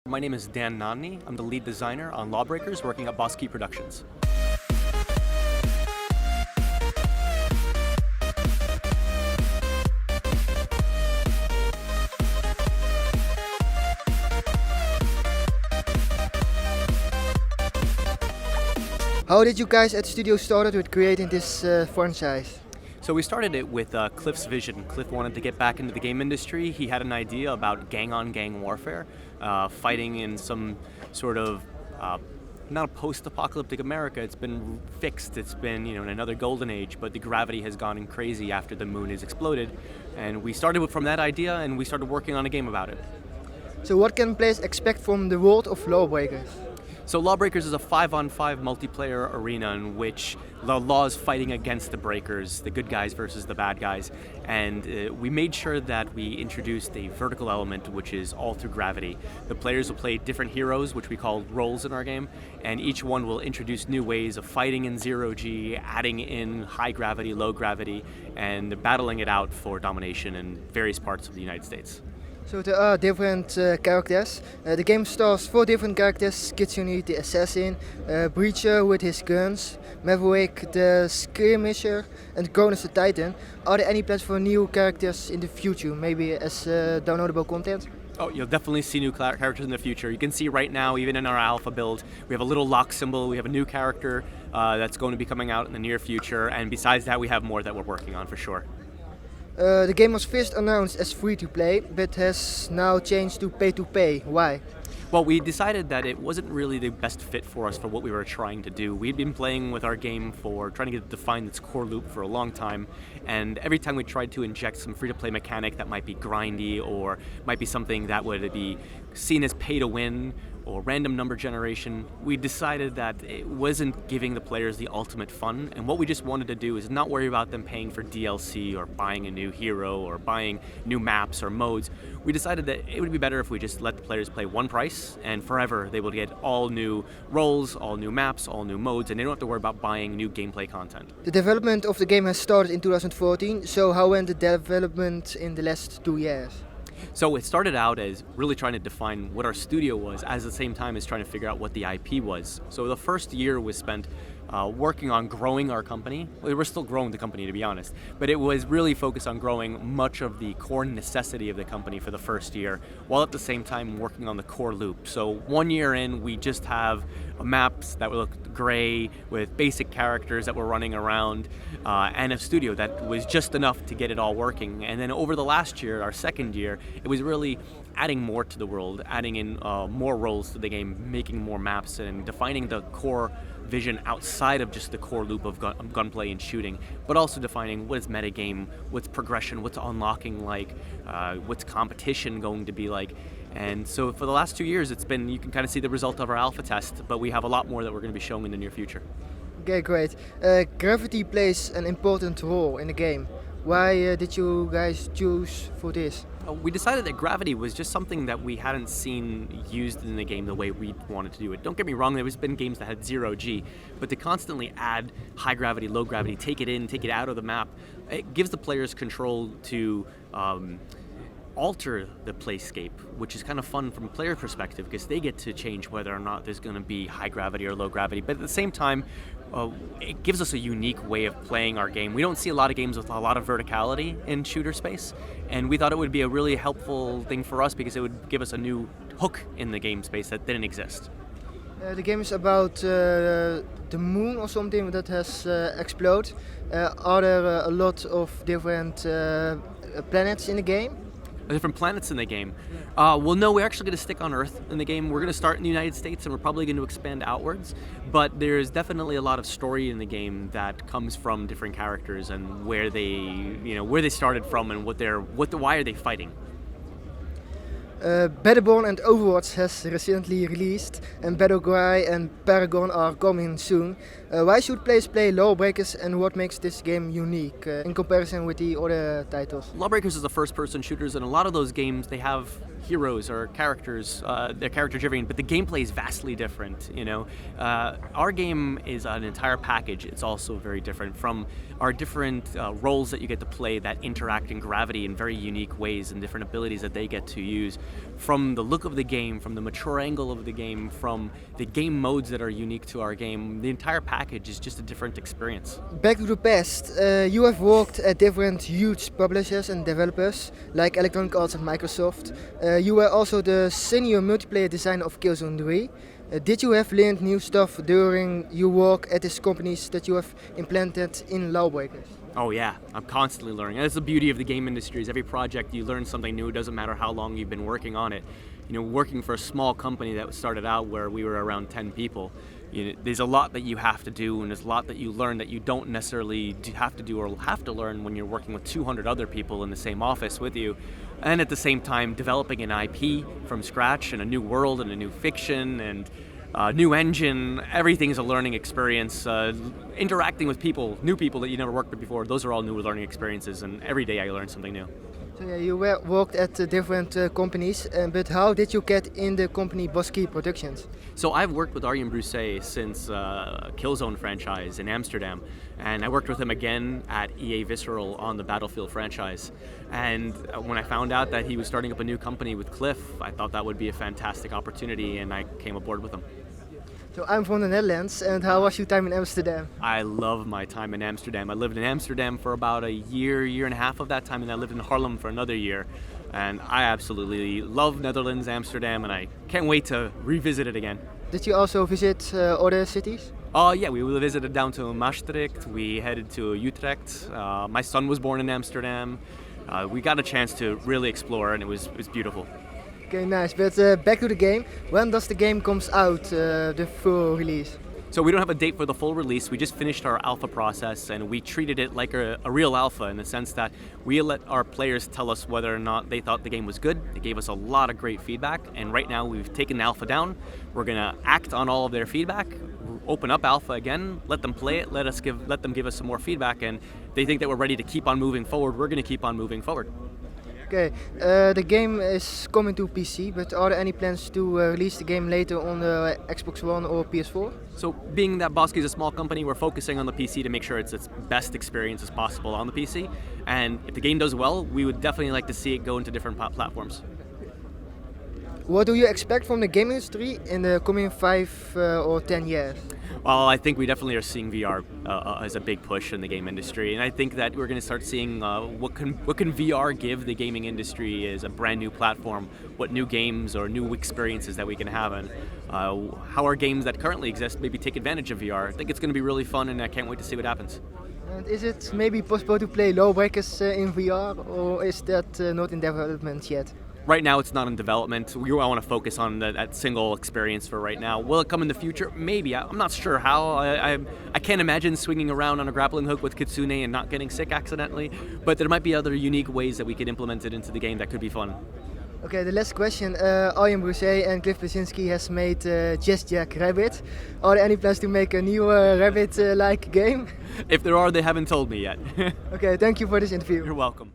My name is Dan Nanni. I'm the lead designer on LawBreakers working at Brussee Productions. How did you guys at the studio started with creating this franchise? So we started it with Cliff's vision. Cliff wanted to get back into the game industry. He had an idea about gang-on-gang warfare, fighting in some sort of not a post-apocalyptic America. It's been fixed. It's been in another golden age, but the gravity has gone crazy after the moon has exploded. And we started from that idea, and we started working on a game about it. So what can players expect from the world of LawBreakers? So LawBreakers is a 5-on-5 multiplayer arena in which the law is fighting against the breakers, the good guys versus the bad guys. And we made sure that we introduced a vertical element, which is all through gravity. The players will play different heroes, which we call roles in our game, and each one will introduce new ways of fighting in zero-G, adding in high gravity, low gravity, and battling it out for domination in various parts of the United States. So there are different characters. The game stars 4 different characters: Kitsune the assassin, Breacher with his guns, Maverick the skirmisher, and Cronus the titan. Are there any plans for new characters in the future, maybe as downloadable content? Oh, you'll definitely see new characters in the future. You can see right now, even in our alpha build, we have a little lock symbol. We have a new character that's going to be coming out in the near future, and besides that, we have more that we're working on for sure. The game was first announced as free-to-play, but has now changed to pay-to-pay. Why? Well, we decided that it wasn't really the best fit for us for what we were trying to do. We'd been playing with our game for trying to get it to define its core loop for a long time, and every time we tried to inject some free-to-play mechanic that might be grindy or might be something that would be seen as pay-to-win or random number generation, we decided that it wasn't giving the players the ultimate fun, and what we just wanted to do is not worry about them paying for DLC or buying a new hero or buying new maps or modes. We decided that it would be better if we just let the players play one price, and forever they will get all new roles, all new maps, all new modes, and they don't have to worry about buying new gameplay content. The development of the game has started in 2014, so how went the development in the last 2 years? So it started out as really trying to define what our studio was, at the same time as trying to figure out what the IP was. So the first year was spent working on growing our company. We were still growing the company, to be honest, but it was really focused on growing much of the core necessity of the company for the first year, while at the same time working on the core loop. So 1 year in, we just have maps that look gray with basic characters that were running around, and a studio that was just enough to get it all working. And then over the last year, our second year, it was really adding more to the world, adding in more roles to the game, making more maps, and defining the core vision outside of just the core loop of gunplay and shooting, but also defining what is metagame, what's progression, what's unlocking like, what's competition going to be like. And so for the last 2 years, it's been, you can kind of see the result of our alpha test, but we have a lot more that we're going to be showing in the near future. Okay, great. Gravity plays an important role in the game. Why did you guys choose for this? We decided that gravity was just something that we hadn't seen used in the game the way we wanted to do it. Don't get me wrong, there's been games that had zero-G, but to constantly add high gravity, low gravity, take it in, take it out of the map, it gives the players control to alter the playscape, which is kind of fun from a player perspective because they get to change whether or not there's going to be high gravity or low gravity. But at the same time, it gives us a unique way of playing our game. We don't see a lot of games with a lot of verticality in shooter space, and we thought it would be a really helpful thing for us because it would give us a new hook in the game space that didn't exist. The game is about the moon or something that has exploded. Are there a lot of different planets in the game? Different planets in the game. Well, no, we're actually going to stick on Earth in the game. We're going to start in the United States, and we're probably going to expand outwards. But there's definitely a lot of story in the game that comes from different characters and where they started from and why are they fighting. Battleborn and Overwatch has recently released, and Battlecry and Paragon are coming soon. Why should players play LawBreakers and what makes this game unique in comparison with the other titles? LawBreakers is a first-person shooters, and a lot of those games they have heroes or characters. They're character-driven, but the gameplay is vastly different. Our game is an entire package. It's also very different from our different roles that you get to play that interact in Gravity in very unique ways and different abilities that they get to use. From the look of the game, from the mature angle of the game, from the game modes that are unique to our game, the entire package is just a different experience. Back to the past, you have worked at different huge publishers and developers like Electronic Arts and Microsoft. You were also the senior multiplayer designer of Killzone 3. Did you have learned new stuff during your work at these companies that you have implemented in LawBreakers? Oh yeah, I'm constantly learning. That's the beauty of the game industry, is every project you learn something new. It doesn't matter how long you've been working on it. Working for a small company that started out where we were around 10 people, there's a lot that you have to do, and there's a lot that you learn that you don't necessarily have to do or have to learn when you're working with 200 other people in the same office with you. And at the same time, developing an IP from scratch and a new world and a new fiction and new engine, everything is a learning experience. Interacting with people, new people that you never worked with before, those are all new learning experiences, and every day I learn something new. So yeah, you worked at different companies, but how did you get in the company Blezinski Productions? So I've worked with Arjan Brussee since Killzone franchise in Amsterdam, and I worked with him again at EA Visceral on the Battlefield franchise. And when I found out that he was starting up a new company with Cliff, I thought that would be a fantastic opportunity, and I came aboard with him. So I'm from the Netherlands, and how was your time in Amsterdam? I love my time in Amsterdam. I lived in Amsterdam for about a year and a half of that time, and I lived in Haarlem for another year. And I absolutely love Netherlands, Amsterdam, and I can't wait to revisit it again. Did you also visit other cities? Yeah, we visited down to Maastricht, we headed to Utrecht. My son was born in Amsterdam. We got a chance to really explore, and it was beautiful. Okay, nice. But back to the game. When does the game comes out, the full release? So we don't have a date for the full release. We just finished our alpha process, and we treated it like a real alpha in the sense that we let our players tell us whether or not they thought the game was good. They gave us a lot of great feedback, and right now we've taken the alpha down. We're gonna act on all of their feedback, open up alpha again, let them play it, let them give us some more feedback, and they think that we're ready to keep on moving forward. We're gonna keep on moving forward. Okay, the game is coming to PC, but are there any plans to release the game later on the Xbox One or PS4? So being that Blezinski is a small company, we're focusing on the PC to make sure it's its best experience as possible on the PC. And if the game does well, we would definitely like to see it go into different platforms. What do you expect from the game industry in the coming 5 or 10 years? Well, I think we definitely are seeing VR as a big push in the game industry, and I think that we're going to start seeing what can VR give the gaming industry as a brand new platform, what new games or new experiences that we can have, and how our games that currently exist maybe take advantage of VR. I think it's going to be really fun, and I can't wait to see what happens. And is it maybe possible to play LawBreakers in VR, or is that not in development yet? Right now it's not in development. I want to focus on that single experience for right now. Will it come in the future? Maybe. I'm not sure how. I can't imagine swinging around on a grappling hook with Kitsune and not getting sick accidentally, but there might be other unique ways that we could implement it into the game that could be fun. Okay, the last question. Arjan Brussee and Cliff Blezinski has made Just Jack Rabbit. Are there any plans to make a new Rabbit-like game? If there are, they haven't told me yet. Okay, thank you for this interview. You're welcome.